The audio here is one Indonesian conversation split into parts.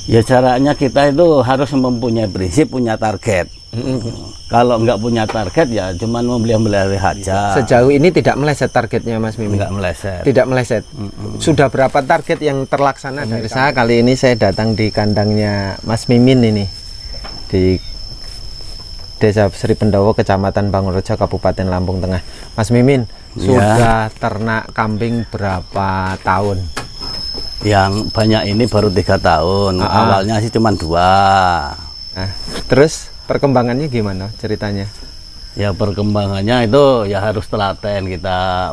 Ya caranya kita itu harus mempunyai prinsip, punya target. Kalau nggak punya target ya cuman membeli aja. Sejauh ini tidak meleset targetnya Mas Mimin? Nggak meleset. Tidak meleset. Sudah berapa target yang terlaksana? Pemirsa, kali ini saya datang di kandangnya Mas Mimin ini di Desa Sri Pendowo, Kecamatan Bangunrejo, Kabupaten Lampung Tengah. Mas Mimin, sudah ternak kambing berapa tahun? Yang banyak ini baru 3 tahun. Awalnya sih cuma 2. Nah, terus perkembangannya gimana ceritanya? Ya perkembangannya itu ya harus telaten kita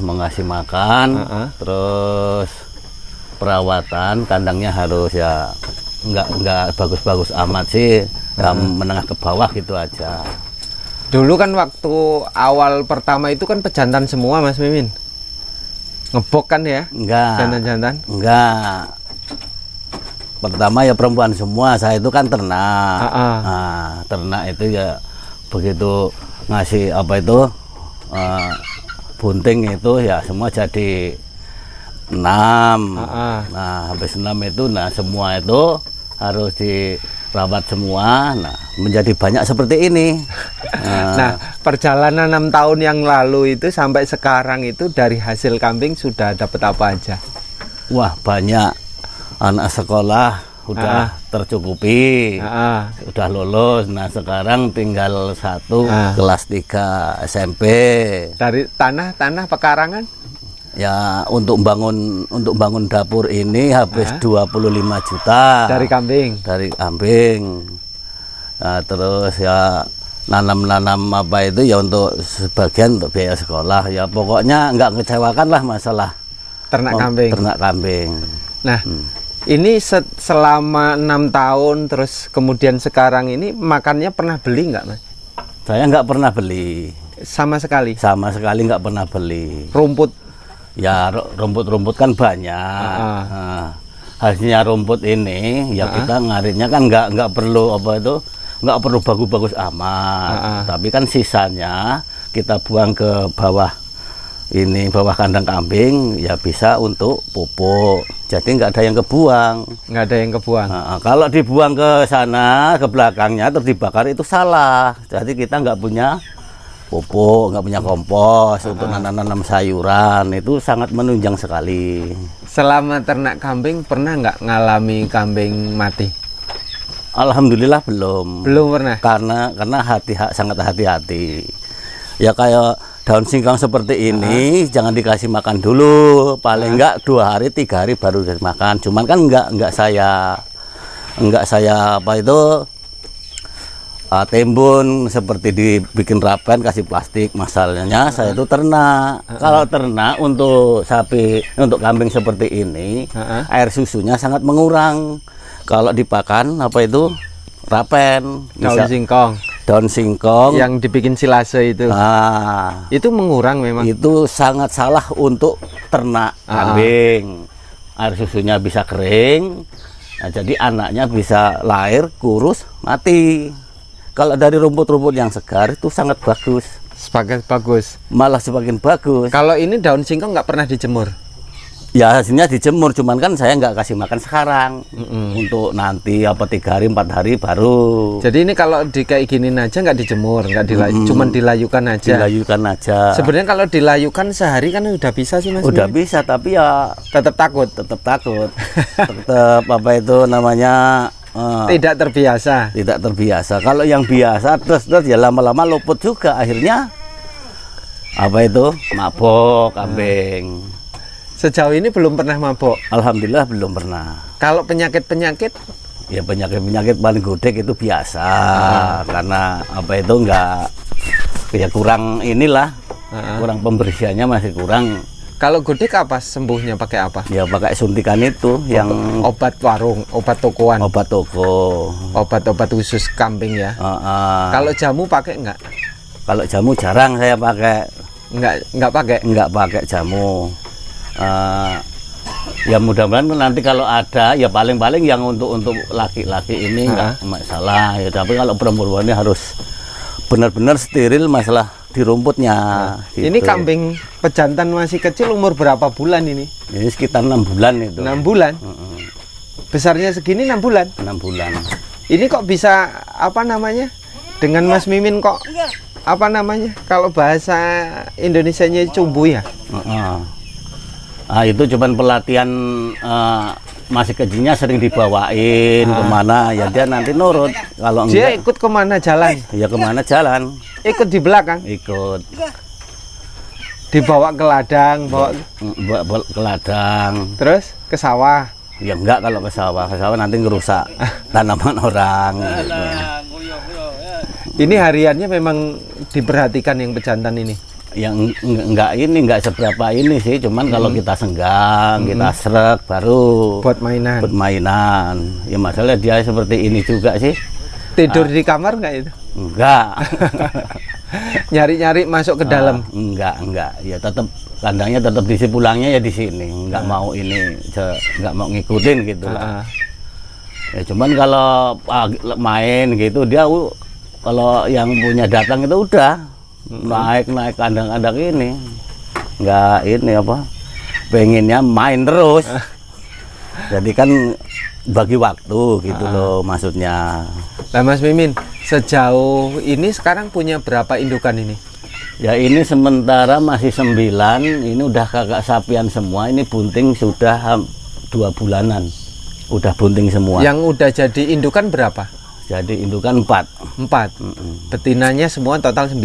mengasih makan, terus perawatan kandangnya harus ya nggak bagus-bagus amat sih, ya menengah ke bawah gitu aja. Dulu kan waktu awal pertama itu kan pejantan semua Mas Mimin, ngebok kan ya? Enggak. Jantan-jantan? Enggak. Pertama ya perempuan semua, saya itu kan ternak. Nah, ternak itu ya begitu ngasih bunting itu ya semua jadi 6. Nah habis 6 itu semua itu harus dirawat semua. Nah menjadi banyak seperti ini. Nah perjalanan 6 tahun yang lalu itu sampai sekarang itu dari hasil kambing sudah dapat apa aja? Wah banyak. Anak sekolah udah tercukupi, udah lulus. Nah sekarang tinggal 1 kelas 3 SMP. Dari tanah pekarangan? Ya untuk bangun dapur ini habis 25 juta. Dari kambing? Dari kambing. Nah, terus ya nanam apa itu ya untuk sebagian untuk biaya sekolah. Ya pokoknya nggak ngecewakan lah masalah ternak kambing. Nah ini selama 6 tahun terus kemudian sekarang ini makannya pernah beli nggak Mas? Saya nggak pernah beli. Sama sekali? Sama sekali nggak pernah beli. Rumput? Ya rumput kan banyak. Hasilnya rumput ini ya kita ngaritnya kan nggak perlu nggak perlu bagus-bagus amat. Tapi kan sisanya kita buang ke bawah kandang kambing ya bisa untuk pupuk, jadi nggak ada yang kebuang. Kalau dibuang ke sana ke belakangnya terus dibakar itu salah, jadi kita nggak punya pupuk, nggak punya kompos untuk nanam sayuran, itu sangat menunjang sekali. Selama ternak kambing pernah nggak ngalami kambing mati? Alhamdulillah belum pernah, karena sangat hati-hati ya. Kayak daun singkong seperti ini jangan dikasih makan dulu, paling enggak 2 hari 3 hari baru dikasih makan. Cuman kan enggak saya timbun seperti dibikin rapen kasih plastik. Masalahnya saya itu ternak. Kalau ternak untuk sapi, untuk kambing seperti ini air susunya sangat mengurang. Kalau dipakan rapen, daun singkong yang dibikin silase itu. Itu mengurang memang. Itu sangat salah untuk ternak kambing. Air susunya bisa kering. Nah, jadi anaknya bisa lahir kurus mati. Kalau dari rumput-rumput yang segar itu sangat bagus. Malah semakin bagus. Kalau ini daun singkong nggak pernah dijemur? Ya hasilnya dijemur, cuman kan saya nggak kasih makan sekarang. Untuk nanti 3 hari 4 hari baru. Jadi ini kalau kayak gini aja nggak dijemur, cuman dilayukan aja. Sebenarnya kalau dilayukan sehari kan udah bisa sih Mas? Udah bisa, tapi ya tetap takut. Tetap tidak terbiasa. Kalau yang biasa terus ya lama-lama luput juga, akhirnya mabok kambing. Sejauh ini belum pernah mabok? Alhamdulillah belum pernah. Kalau penyakit? Ya penyakit paling gudeg itu biasa. Karena enggak, ya kurang kurang pembersihannya masih kurang. Kalau gudeg apa sembuhnya, pakai apa? Ya pakai suntikan itu yang obat warung, obat tokoan. Obat toko. Obat khusus kambing ya. Kalau jamu pakai enggak? Kalau jamu jarang saya pakai. Enggak pakai? Enggak pakai jamu. Ya mudah-mudahan nanti kalau ada ya paling-paling yang untuk laki-laki ini enggak masalah ya, tapi kalau perempuan ini harus benar-benar steril masalah di rumputnya. Gitu. Ini kambing pejantan masih kecil, umur berapa bulan ini? Ini sekitar 6 bulan itu. 6 bulan? Besarnya segini 6 bulan. 6 bulan. Ini kok bisa apa namanya? Dengan Mas Mimin kok apa namanya? Kalau bahasa Indonesianya cumbu ya? Nah, itu cuman pelatihan masih kecilnya sering dibawain kemana ya dia nanti nurut. Kalau Dia enggak, ikut kemana jalan? ya kemana jalan. Ikut di belakang, Ikut dibawa ke ladang, bawa ke ladang. terus ke sawah. Ya enggak kalau ke sawah nanti ngerusak tanaman orang. Gitu. Ini hariannya memang diperhatikan yang pejantan ini. Yang enggak seberapa ini sih, cuman kalau kita senggang, kita srek baru Buat mainan. buat mainan. Ya masalah dia seperti ini juga sih. Tidur di kamar nggak itu? Enggak. Nyari-nyari masuk ke dalam. Enggak. Ya tetap kandangnya tetap di sini, pulangnya ya di sini. Enggak mau ini, enggak mau ngikutin gitu lah. Ya cuman kalau main gitu dia kalau yang punya datang itu udah naik kandang-kandang ini. Enggak ini apa? Pengennya main terus. Jadi kan bagi waktu gitu loh maksudnya. Nah Mas Mimin, sejauh ini sekarang punya berapa indukan ini? Ya ini sementara masih 9, ini udah kakak sapian semua, ini bunting sudah 2 bulanan. Udah bunting semua. Yang udah jadi indukan berapa? Jadi indukan 4. 4. Betinanya semua total 9.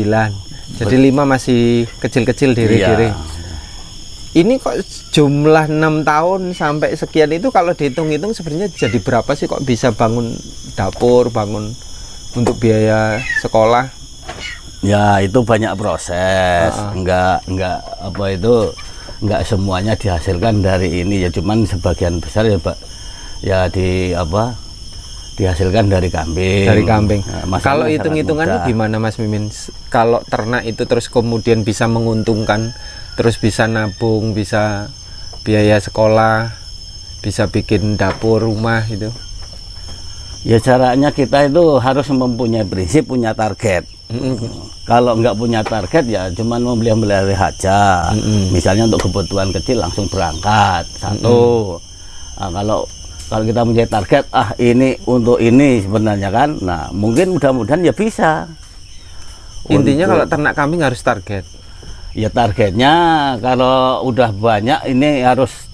Jadi 5 masih kecil-kecil diri-diri. Iya. Ini kok jumlah 6 tahun sampai sekian itu kalau dihitung-hitung sebenarnya jadi berapa sih kok bisa bangun dapur, bangun untuk biaya sekolah? Ya itu banyak proses. Enggak apa itu enggak semuanya dihasilkan dari ini ya, cuman sebagian besar ya Pak. Ya dihasilkan dari kambing. Dari kambing. Nah, kalau hitung-hitungannya gimana Mas Mimin? Kalau ternak itu terus kemudian bisa menguntungkan, terus bisa nabung, bisa biaya sekolah, bisa bikin dapur rumah itu. Ya caranya kita itu harus mempunyai prinsip, punya target. Kalau nggak punya target ya cuman membeli aja. Misalnya untuk kebutuhan kecil langsung berangkat satu. Nah, kalau kita punya target, ini untuk ini sebenarnya kan. Nah mungkin mudah-mudahan ya bisa. Intinya kalau ternak kambing harus target. Ya targetnya kalau udah banyak ini harus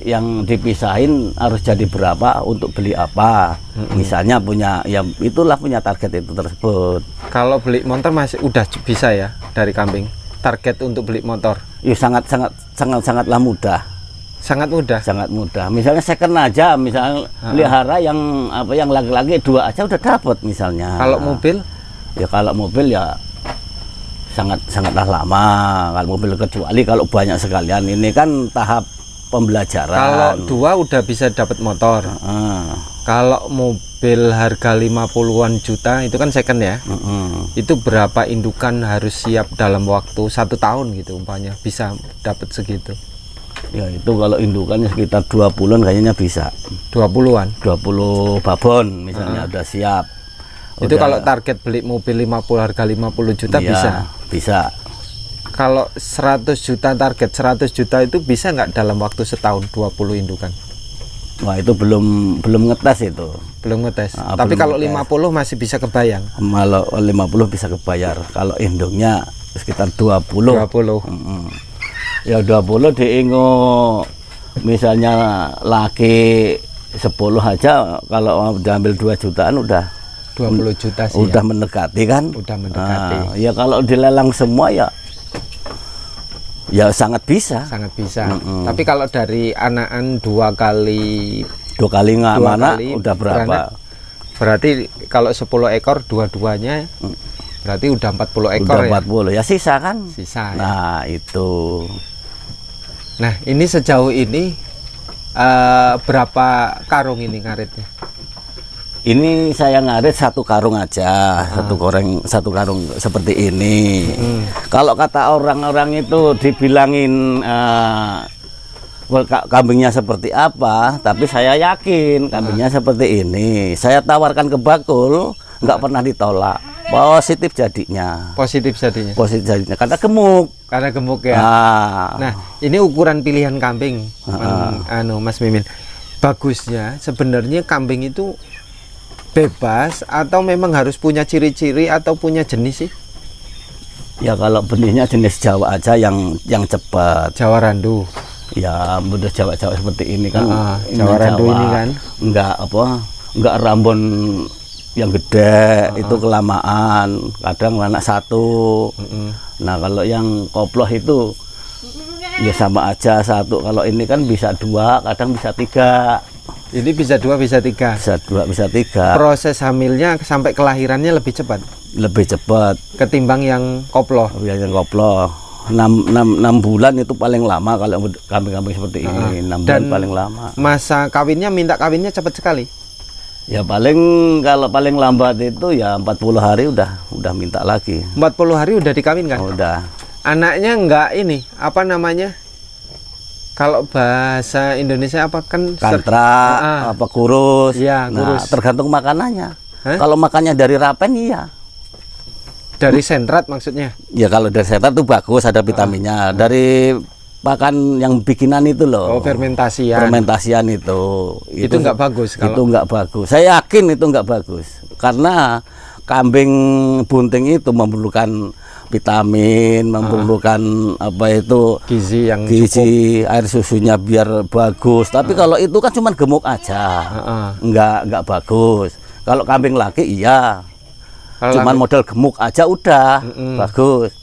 yang dipisahin harus jadi berapa untuk beli apa. Misalnya punya ya itulah punya target itu tersebut. Kalau beli motor masih udah bisa ya dari kambing. Target untuk beli motor. Ya sangatlah mudah. Sangat mudah. Sangat mudah. Misalnya second aja, misalnya pelihara yang laki-laki 2 aja udah dapat misalnya. Kalau mobil? Ya kalau mobil ya sangatlah lama kalau mobil, kecuali kalau banyak sekalian. Ini kan tahap pembelajaran. Kalau 2 udah bisa dapat motor. Kalau mobil harga 50-an juta itu kan second ya. Itu berapa indukan harus siap dalam waktu 1 tahun gitu umpamanya bisa dapat segitu? Ya itu kalau indukannya sekitar 20-an kayaknya bisa. 20-an? 20 babon misalnya udah siap. Itu kalau target beli mobil harga 50 juta ya, bisa. Kalau 100 juta target 100 juta itu bisa nggak dalam waktu setahun 20 indukan? Wah itu belum ngetes itu. Belum ngetes. Tapi kalau 50 masih bisa kebayang. Kalau 50 bisa kebayar. Kalau induknya sekitar 20. Ya 20 diingo misalnya laki 10 aja kalau diambil 2 jutaan udah 20 juta sih. Udah ya. mendekati kan? Udah mendekati. Ya kalau dilelang semua ya sangat bisa. Sangat bisa. Tapi kalau dari anakan 2 kali nggak mana udah berapa? Beranak, berarti kalau 10 ekor dua-duanya berarti udah 40 ekor udah 40 ya sisa kan? Sisa. Nah, itu. Nah, ini sejauh ini berapa karung ini ngaritnya? Ini saya ngarit 1 karung aja, 1 karung seperti ini. Kalau kata orang-orang itu dibilangin kambingnya seperti apa, tapi saya yakin kambingnya seperti ini. Saya tawarkan ke bakul, nggak pernah ditolak. Positif jadinya. Positif jadinya. Karena gemuk. Karena gemuk ya. Nah, ini ukuran pilihan kambing, Mas Mimin. bagusnya sebenarnya kambing itu bebas atau memang harus punya ciri-ciri atau punya jenis sih? Ya kalau benihnya jenis Jawa aja yang cepat. Jawa Randu. Ya mudah Jawa seperti ini kan. Jawa Randu ini kan. Enggak Rambon yang gede, itu kelamaan. Kadang anak satu. Nah kalau yang koploh itu ya sama aja satu. Kalau ini kan bisa 2, kadang bisa 3. Ini bisa 2, bisa 3. Bisa 2, bisa 3. Proses hamilnya sampai kelahirannya lebih cepat. Lebih cepat ketimbang yang koploh. Yang koploh 6 bulan itu paling lama kalau kambing-kambing seperti ini. 6 bulan paling lama. Masa kawinnya, minta kawinnya cepat sekali. Ya paling kalau paling lambat itu ya 40 hari udah minta lagi. 40 hari udah dikawinkan. Udah. Anaknya enggak ini, apa namanya? Kalau bahasa Indonesia apa kan? Kantra, apa kurus. Iya, kurus. Nah, tergantung makanannya. Kalau makannya dari rapen iya. Dari sentrat maksudnya? Ya kalau dari sentrat itu bagus, ada vitaminnya. Dari pakan yang bikinan itu loh. Oh, fermentasian. Fermentasian itu nggak bagus kalau... Itu nggak bagus. Saya yakin itu nggak bagus. Karena kambing bunting itu memerlukan vitamin, memerlukan apa itu gizi yang cukup. Air susunya biar bagus. Tapi kalau itu kan cuma gemuk aja. Nggak bagus. Kalau kambing laki iya. Cuman model gemuk aja udah bagus.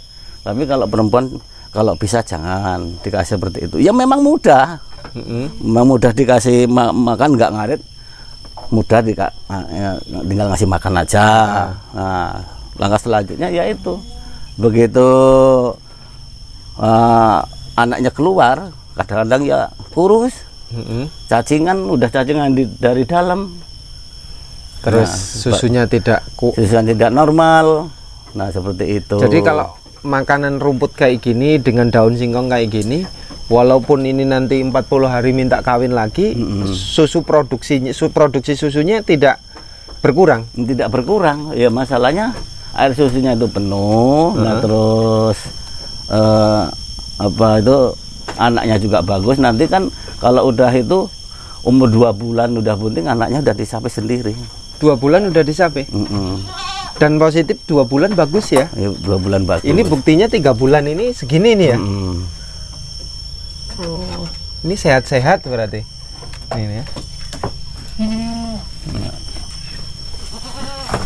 Tapi kalau perempuan kalau bisa jangan dikasih seperti itu. Ya memang mudah. Memang mudah dikasih makan, nggak ngarit. Mudah tinggal ngasih makan aja. Nah, langkah selanjutnya yaitu begitu anaknya keluar, kadang-kadang ya kurus. Cacingan dari dalam. Terus susunya tidak normal. Nah, seperti itu. Jadi kalau makanan rumput kayak gini dengan daun singkong kayak gini, walaupun ini nanti 40 hari minta kawin lagi, produksi susunya tidak berkurang. Tidak berkurang. Ya masalahnya air susunya itu penuh. Nah, terus anaknya juga bagus. Nanti kan kalau udah itu umur 2 bulan udah bunting, anaknya udah disapi sendiri. 2 bulan udah disapi. Dan positif 2 bulan bagus ya? 2 bulan bagus. Ini buktinya 3 bulan ini segini nih ya? Oh, ini sehat-sehat berarti. Ini ya.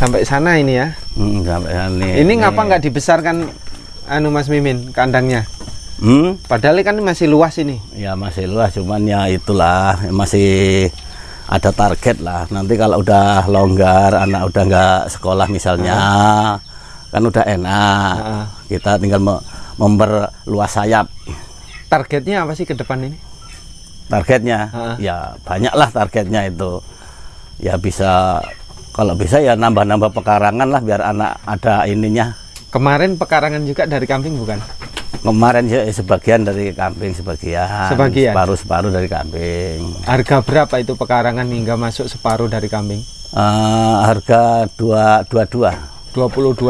Sampai sana ini ya? Sampai sana. Ini ngapa nggak dibesarkan Mas Mimin kandangnya? Padahal kan masih luas ini. Ya masih luas, cuman ya itulah masih ada target lah. Nanti kalau udah longgar, anak udah nggak sekolah misalnya, kan udah enak. Kita tinggal memperluas sayap. Targetnya apa sih ke depan ini? Targetnya, ya banyak lah targetnya itu. Ya bisa, kalau bisa ya nambah-nambah pekarangan lah biar anak ada ininya. Kemarin pekarangan juga dari kambing bukan? Kemarin ya sebagian dari kambing, sebagian. Separuh dari kambing. Harga berapa itu pekarangan hingga masuk separuh dari kambing? Harga 22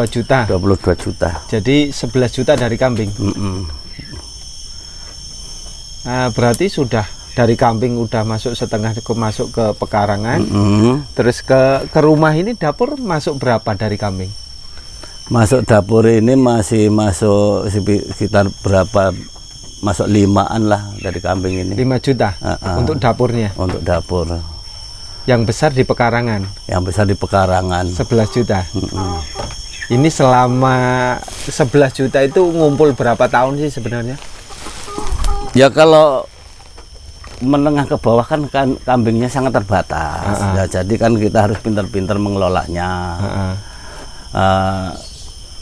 juta. 22 juta. Jadi 11 juta dari kambing. Nah, berarti sudah dari kambing udah masuk setengah masuk ke pekarangan. Terus ke rumah ini dapur masuk berapa dari kambing? Masuk dapur ini masih masuk sekitar berapa, masuk 5-an lah dari kambing ini. 5 juta untuk dapurnya? Untuk dapur. Yang besar di pekarangan? Yang besar di pekarangan. 11 juta? Ini selama 11 juta itu ngumpul berapa tahun sih sebenarnya? Ya kalau menengah ke bawah kan kambingnya sangat terbatas. Ya, jadi kan kita harus pintar-pintar mengelolanya.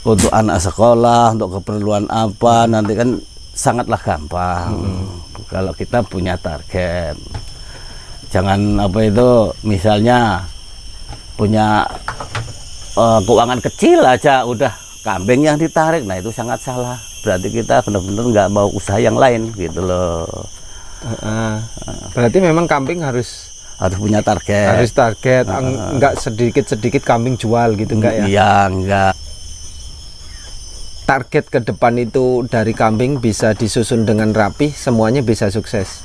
Untuk anak sekolah, untuk keperluan apa, nanti kan sangatlah gampang. Kalau kita punya target, jangan apa itu, misalnya punya keuangan kecil aja udah kambing yang ditarik, nah itu sangat salah. Berarti kita benar-benar nggak mau usaha yang lain gitu loh. Berarti memang kambing harus punya target. Harus target, nggak sedikit-sedikit kambing jual gitu, enggak ya? Iya, enggak. Target ke depan itu dari kambing bisa disusun dengan rapi, semuanya bisa sukses.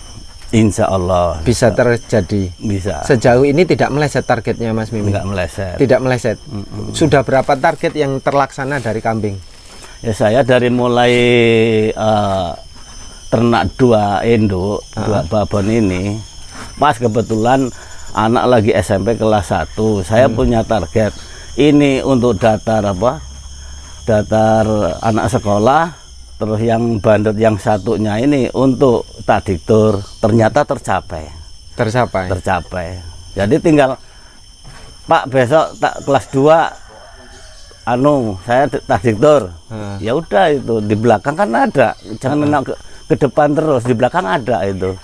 Insya Allah bisa terjadi. bisa. Sejauh ini tidak meleset targetnya Mas Mimin? Nggak meleset. Tidak meleset. Sudah berapa target yang terlaksana dari kambing? Ya saya dari mulai ternak 2 induk, 2 babon ini, pas kebetulan anak lagi SMP kelas 1, saya punya target ini untuk datar anak sekolah, terus yang bandot yang satunya ini untuk tadiktur, ternyata tercapai. Jadi tinggal Pak besok kelas 2 saya tadiktur. Ya udah itu di belakang kan ada, jangan enak ke depan terus, di belakang ada itu.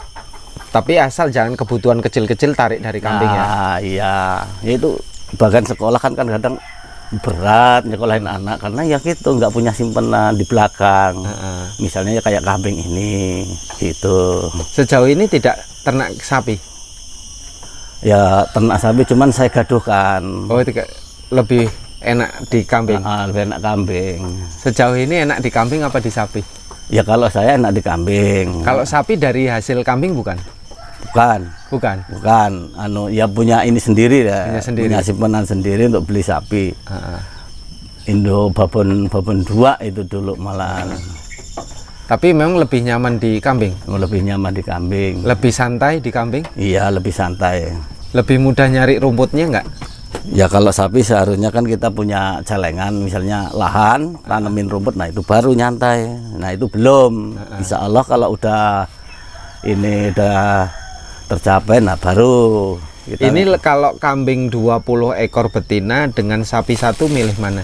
Tapi asal jangan kebutuhan kecil-kecil tarik dari kambing ya. Iya, itu bahkan sekolah kan kadang berat nyekolahin anak karena ya gitu nggak punya simpenan di belakang. Misalnya kayak kambing ini gitu. Sejauh ini tidak ternak sapi? Ya ternak sapi cuman saya gaduhkan. Oh, lebih enak di kambing? Lebih enak kambing. Sejauh ini enak di kambing apa di sapi? Ya kalau saya enak di kambing. Kalau sapi dari hasil kambing bukan? Bukan. Ya punya ini sendiri ya. Punya simpenan sendiri untuk beli sapi. Indo babon 2 itu dulu malah. Tapi memang lebih nyaman di kambing. Lebih nyaman di kambing. Lebih santai di kambing? Iya, lebih santai. Lebih mudah nyari rumputnya enggak? Ya kalau sapi seharusnya kan kita punya celengan, misalnya lahan, tanemin rumput, nah itu baru nyantai. Nah itu belum. Insya Allah kalau udah tercapai, nah baru kita... Ini kalau kambing 20 ekor betina dengan sapi 1 milih mana?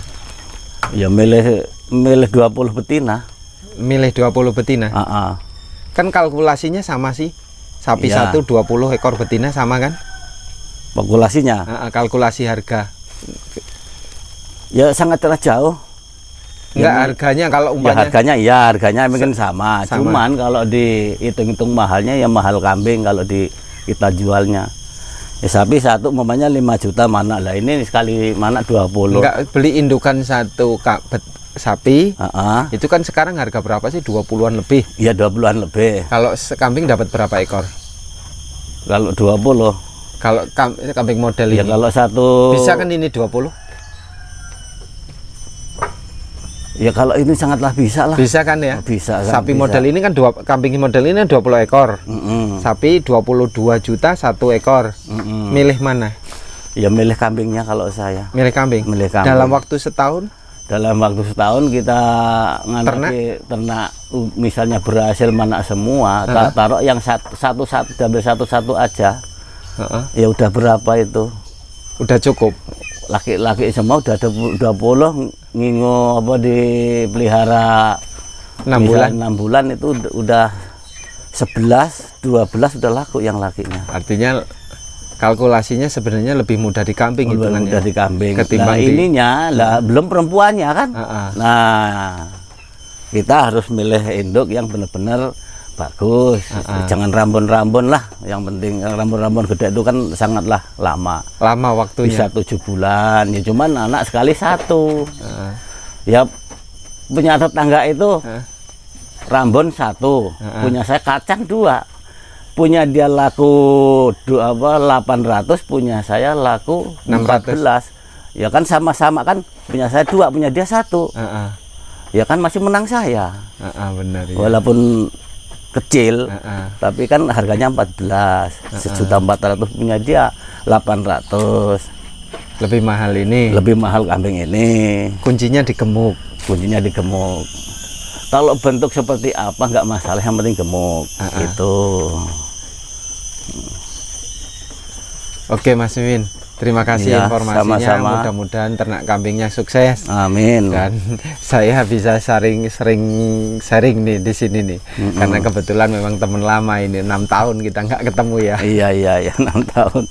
Ya milih 20 betina. Milih 20 betina? Kan kalkulasinya sama sih. Sapi 1 20 ekor betina sama kan? Kalkulasinya? Kalkulasi harga. Ya sangat jauh. Enggak, harganya kalau umpamanya... harganya mungkin sama. Cuman kalau dihitung-hitung mahalnya ya mahal kambing kalau kita jualnya. Ya sapi 1 umpamanya 5 juta mana lah, ini sekali mana 20. Enggak, beli indukan 1 sapi, itu kan sekarang harga berapa sih? 20-an lebih. Iya 20-an lebih. Kalau kambing dapat berapa ekor? Kalau 20. Kalau kambing model ini? Ya kalau satu... Bisa kan ini 20? Ya kalau ini sangatlah bisa lah. Bisa kan ya? Bisa kan, sapi bisa. Model ini kan kambing model ini 20 ekor. Sapi 22 juta 1 ekor. Milih mana? Ya milih kambingnya kalau saya. Milih kambing? Milih kambing. Dalam waktu setahun? Dalam waktu setahun kita ternak misalnya berhasil mana semua, taruh yang satu ambil satu aja. Ya udah berapa itu? Udah cukup. Laki-laki semua udah 20 ngingo dipelihara 6 bulan. 6 bulan itu udah 11, 12 udah laku yang lakinya. Artinya kalkulasinya sebenarnya lebih mudah di kambing hitungannya. Mudah di kambing. Ketimbang ininya lah belum perempuannya kan. Nah, kita harus milih induk yang benar-benar bagus. Jangan rambun-rambun lah. Yang penting rambun-rambun gede itu kan sangatlah lama. Lama waktunya. Bisa 7 bulan. Ya cuman anak sekali 1. Ya punya tetangga itu rambun 1. Punya saya kacang 2. Punya dia laku 800, punya saya laku 14. Ya kan sama-sama kan, punya saya 2, punya dia 1. Ya kan masih menang saya. Benar. Ya. Walaupun kecil, tapi kan harganya 14, 1.400.000 punya dia 800. Lebih mahal ini. Lebih mahal kambing ini. Kuncinya di gemuk. Kalau bentuk seperti apa nggak masalah, yang penting gemuk. Gitu. Oke Mas Mimin, terima kasih informasinya. Sama-sama. Mudah-mudahan ternak kambingnya sukses. Amin. Dan saya bisa sering sharing nih di sini nih, karena kebetulan memang teman lama ini 6 tahun kita nggak ketemu ya. Iya 6 tahun.